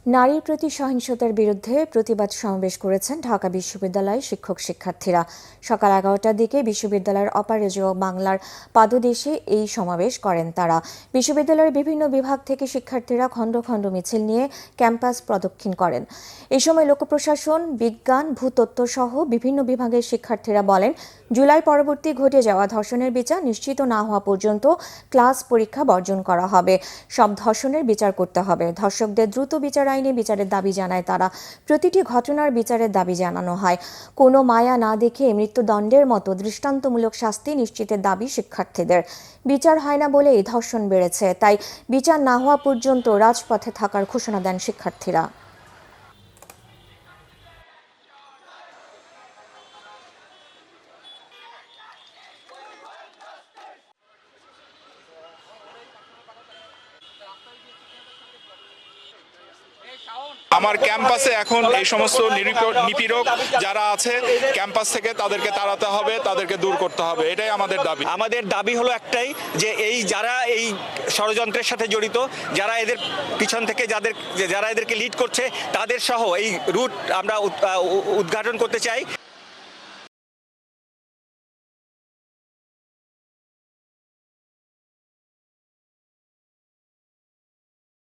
নারীর প্রতি সহিংসতার বিরুদ্ধে প্রতিবাদ সমাবেশ করেছেন ঢাকা বিশ্ববিদ্যালয়ের শিক্ষার্থীরা। সকাল 11টার দিকে বিশ্ববিদ্যালয়ের অপরাজেয় বাংলার পাদদেশে এই সমাবেশ করেন তারা। বিশ্ববিদ্যালয়ের বিভিন্ন বিভাগ থেকে শিক্ষার্থীরা খণ্ড খণ্ড মিছিল নিয়ে ক্যাম্পাস প্রদক্ষিণ করেন। এই সময় লোকপ্রশাসন, বিজ্ঞান, ভূতত্ত্ব সহ বিভিন্ন বিভাগের শিক্ষার্থীরা বলেন, জুলাই পরবর্তী ঘটে যাওয়া ধর্ষণের বিচার নিশ্চিত না হওয়া পর্যন্ত ক্লাস পরীক্ষা বর্জন করা হবে। সব ধর্ষণের বিচার করতে হবে। ধর্ষকদের দ্রুত বিচার আইনে বিচারের দাবি জানায় তারা। প্রতিটি ঘটনার বিচারের দাবি জানানো হয়। কোনো মায়া না দেখে মৃত্যুদণ্ডের মতো দৃষ্টান্তমূলক শাস্তি নিশ্চিতের দাবি শিক্ষার্থীদের। বিচার হয় না বলে এই ধর্ষণ বেড়েছে, তাই বিচার না হওয়া পর্যন্ত রাজপথে থাকার ঘোষণা দেন শিক্ষার্থীরা। আমার ক্যাম্পাসে এখন এই সমস্ত নিপীড়ক যারা আছে ক্যাম্পাস থেকে তাদেরকে তাড়াতে হবে, তাদেরকে দূর করতে হবে, এটাই আমাদের দাবি। আমাদের দাবি হলো একটাই, যে যারা এই ষড়যন্ত্রের সাথে জড়িত, যারা এদের পিছন থেকে যারা এদেরকে লিড করছে, তাদের সহ এই রুট আমরা উদ্ঘাটন করতে চাই।